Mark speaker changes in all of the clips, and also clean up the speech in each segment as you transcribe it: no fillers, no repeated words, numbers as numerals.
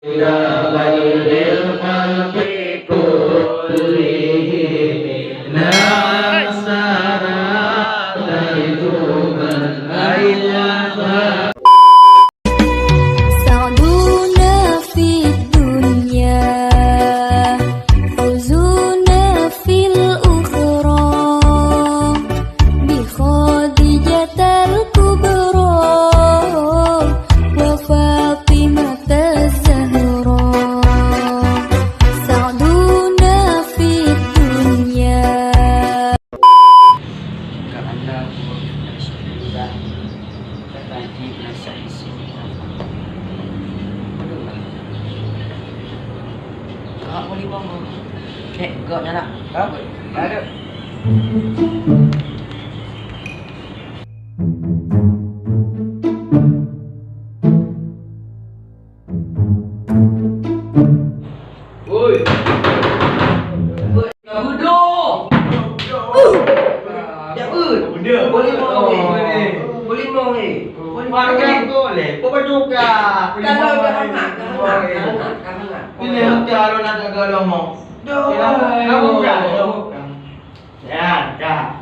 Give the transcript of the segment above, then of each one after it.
Speaker 1: إلى غير الخلق كلهم نصر تيجوبا أيها
Speaker 2: سعدونا في الدنيا فوزونا في الأخرى بخديجة الكبرى وفاطمة الزهراء سعدونا في الدنيا.
Speaker 3: Jika Anda sudah berbagi penasihat di sini, kau boleh bangun. Kau nak? Ada.
Speaker 1: Oi.
Speaker 3: Duduk. Benda. Boleh mau ni. Boleh mau ni.
Speaker 1: Makan boleh. Pebaduk kah?
Speaker 3: Kalau hangat.
Speaker 1: Ini kalau nak kalau mau. Kamu bukan. Ya, dah.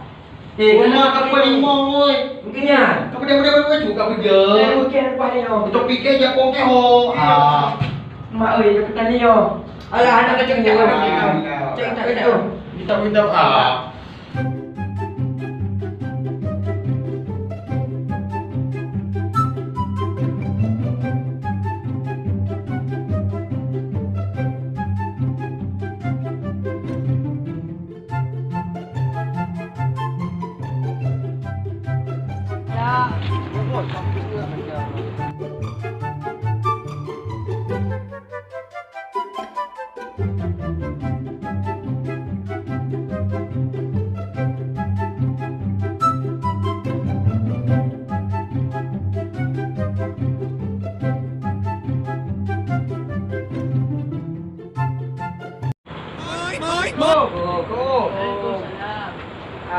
Speaker 1: Rumah kau lima oi.
Speaker 3: Mungkin ya.
Speaker 1: Kau dah juga kerja.
Speaker 3: Mungkin apa ni yo?
Speaker 1: Kita fikir je kau ke ho.
Speaker 3: Mak oi, aku tanya yo. Alah, anak kecil ni orang ni. Cek tak tu.
Speaker 1: Kita minta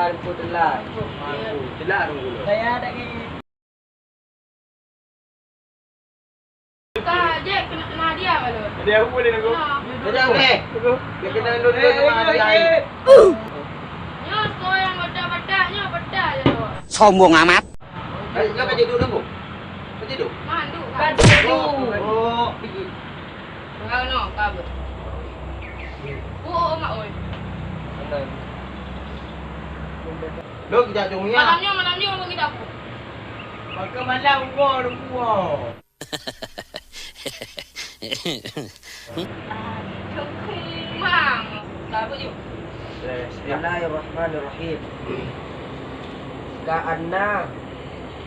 Speaker 3: Aku telat. Telat dulu. Saya ada ni.
Speaker 4: Tak, Jack kena hadiah malu.
Speaker 1: Dia aku boleh nak.
Speaker 3: Dah okey. Dia kena dulu sama dia.
Speaker 4: Nya kau yang bedak-bedaknya bedak je tu.
Speaker 5: Sombong amat.
Speaker 3: Kau kerja dulu bu. Kerja dulu.
Speaker 4: Mandu.
Speaker 3: Oh, pergi.
Speaker 4: Kau no, kau. Oh, mak oi.
Speaker 1: Lo kita jom ya.
Speaker 4: Malamnya orang bagi dapur.
Speaker 1: Maka malam gua
Speaker 4: Mang. Tak apa je.
Speaker 3: Bismillahirrahmanirrahim. Ka'anna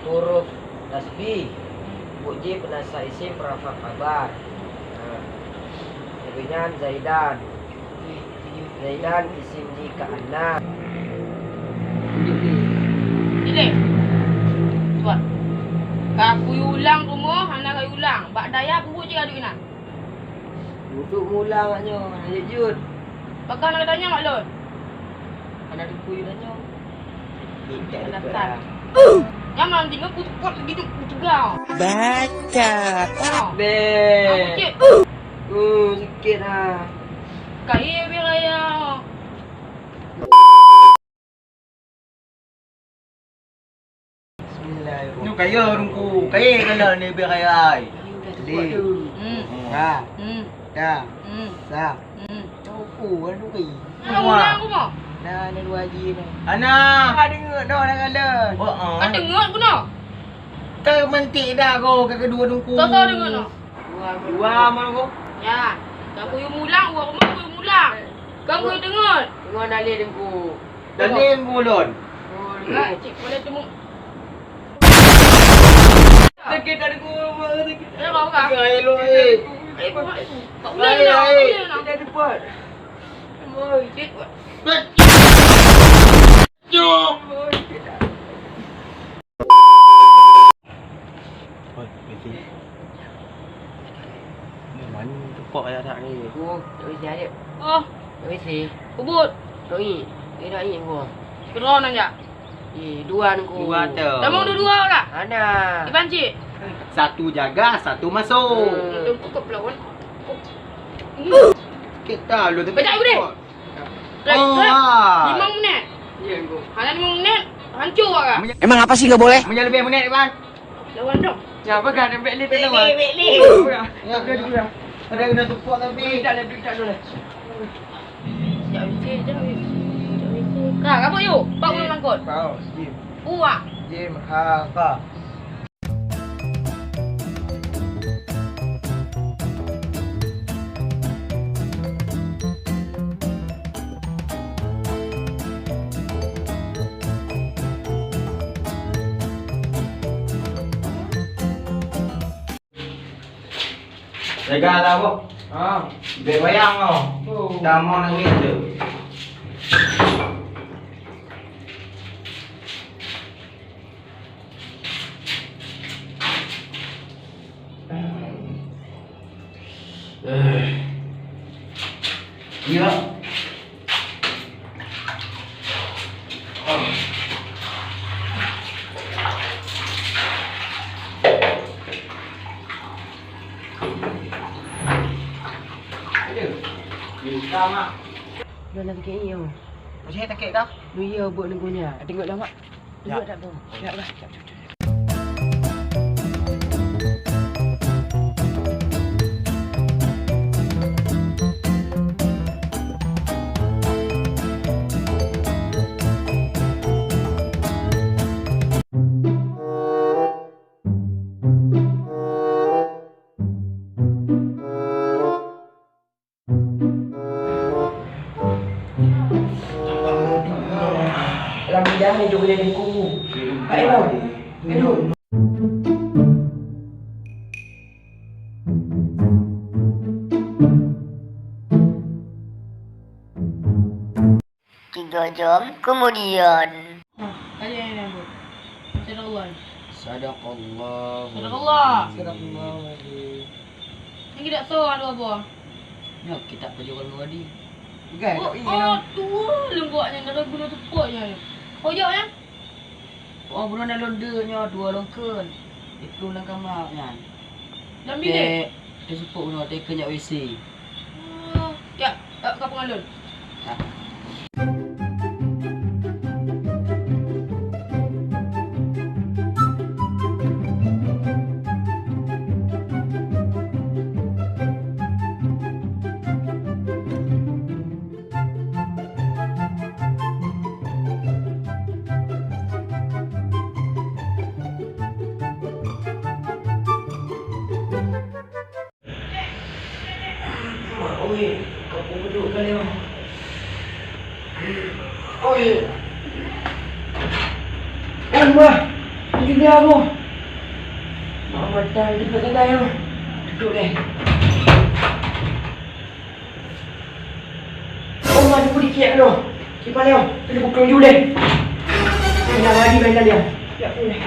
Speaker 3: huruf tasbih puji penasa isim perafa kabar. Dengan Zaidan. Zaidan isim di ka'anna.
Speaker 4: Dile. Tuan. Aku ulang rumah, anak kau ulang. Bak daya buruk je aduk nak.
Speaker 3: Duduk mulang aja, nak jujur.
Speaker 4: Bakal nak tanya mak lon.
Speaker 3: Anak duku you tanya.
Speaker 4: Datang. Yang malam tinggal aku cepat begitu aku tegar.
Speaker 5: Baca.
Speaker 3: Be.
Speaker 4: Aku cik.
Speaker 3: Sikit lah.
Speaker 4: Kaya biar raya.
Speaker 3: Bismillahirrahmanirrahim.
Speaker 1: Ni kaya rungku. Kaya kalau ni biar kaya ai.
Speaker 3: Di. Ha. Da. Sa. Aku kan duki.
Speaker 4: Nak ulang rumah.
Speaker 3: Dah ada 2 haji dah.
Speaker 1: Ana.
Speaker 3: Ada dengar dah nak kala.
Speaker 4: Kau dengar aku nak.
Speaker 1: Kau mentik dah kau ke kedua rungku.
Speaker 4: Kau tahu dengar nak.
Speaker 1: Dua mana kau?
Speaker 4: Ya. Kau yang mulang, orang rumah aku yang mulang. Kau yang dengar.
Speaker 3: Dengar dalil dengku.
Speaker 1: Dalim bulon.
Speaker 4: Kak, cik boleh temu.
Speaker 1: Sakit ada gua sakit.
Speaker 4: Ya, kau kak.
Speaker 1: Elok eh.
Speaker 4: Tak boleh nak. Tak boleh nak.
Speaker 3: Kita dapat.
Speaker 4: Oi, cik.
Speaker 1: Jom. Oi, beti. Ni mana cepak ayah tak ni?
Speaker 3: Aku tak isi ada.
Speaker 4: Oh,
Speaker 3: Tak isi.
Speaker 4: kubut.
Speaker 3: Tak isi. Dia nak isi aku.
Speaker 4: Keron aja.
Speaker 3: Dua aku.
Speaker 1: Dua tu.
Speaker 4: Kamu dua-dua kak?
Speaker 3: Ana.
Speaker 4: Dibanci.
Speaker 1: Satu jaga, satu masuk.
Speaker 4: Untuk cukup pelawan.
Speaker 1: Kita lu tu.
Speaker 4: Baca aku ni.
Speaker 1: Oh,
Speaker 4: 5 minit.
Speaker 3: Ya, Go.
Speaker 4: Hanya 5 minit. Hancur lah.
Speaker 5: Emang apa sih gak boleh?
Speaker 3: Punya lebih minit, Bang.
Speaker 4: Lawan dong.
Speaker 3: Ya, apa kan? Ambil lift tu, Bang.
Speaker 1: Ya, ada kena tupuk tapi.
Speaker 3: Tak boleh.
Speaker 4: Sekejap WC je. Kak, apa yuk? Pak boleh mangkut.
Speaker 1: Kau, Jim.
Speaker 4: Uak.
Speaker 1: Jim, kau. Jagalah kau. Bayang kau. Dah mau nak tu. Ya. Sama.
Speaker 3: Dah nak kek ni.
Speaker 1: Macam tak kek dah.
Speaker 3: Lu ya buat nunggunya. Tengok dah, Mak.
Speaker 1: Ya.
Speaker 3: Tengok dah, Bang. Ya, dah. Làm gì đó, mày dùng để đi cu. Phải không? Cái đồ.
Speaker 6: Tiga jam kemudian.
Speaker 4: Tadi yang nak buat. Sadaqallah.
Speaker 1: Sadaqallah.
Speaker 4: Sadaqallah.
Speaker 1: Sadaqallah.
Speaker 4: Yang tidak seorang dua buah.
Speaker 3: Ya, kita pergi kalau tadi.
Speaker 1: Bukan,
Speaker 4: Oh,
Speaker 1: kau ini.
Speaker 4: tu lembutnya. Nak guna tepuknya. Koyak ya?
Speaker 3: Oh, bukan ada londanya, 2 longkan. Itu lang kamarnya.
Speaker 4: Dalam bilik?
Speaker 3: Dia sepuk bukan ada kenyak WC.
Speaker 4: Ya, kau pengalun.
Speaker 3: Oi, kau pun duduk kan dia. Oi. Mama, ini dia aku. Mama dah di kedai tu. Duduk deh. Oh, mari pergi kiat tu. Siapa dia? Kita buka dulu deh. Nak lagi mainan dia. Ya, boleh.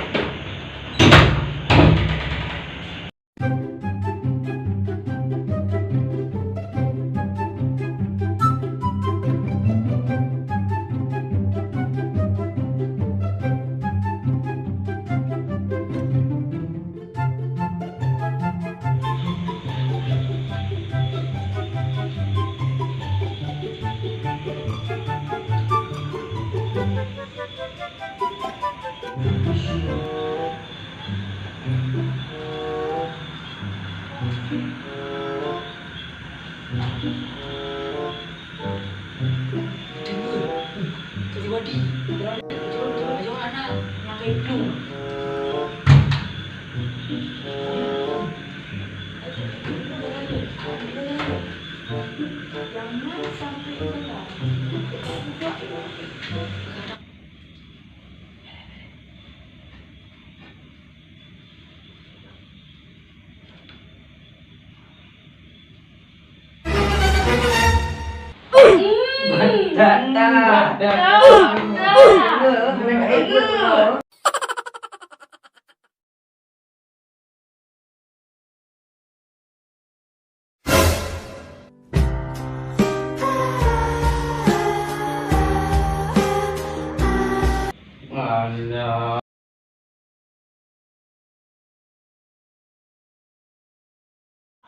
Speaker 1: Alah.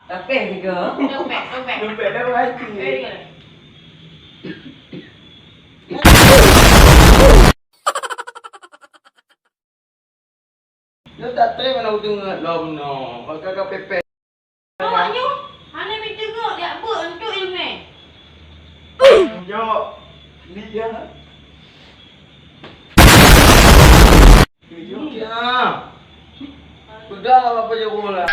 Speaker 3: Tapi juga.
Speaker 4: Dompet.
Speaker 3: Dompet dah mati.
Speaker 1: Dia tak terima nak tengok lom no. Kakak pepek.
Speaker 4: Awaknya, hana mi tengok dia apa untuk ilmu.
Speaker 1: Jawab. Dia. Ya. Sudah apa je bola.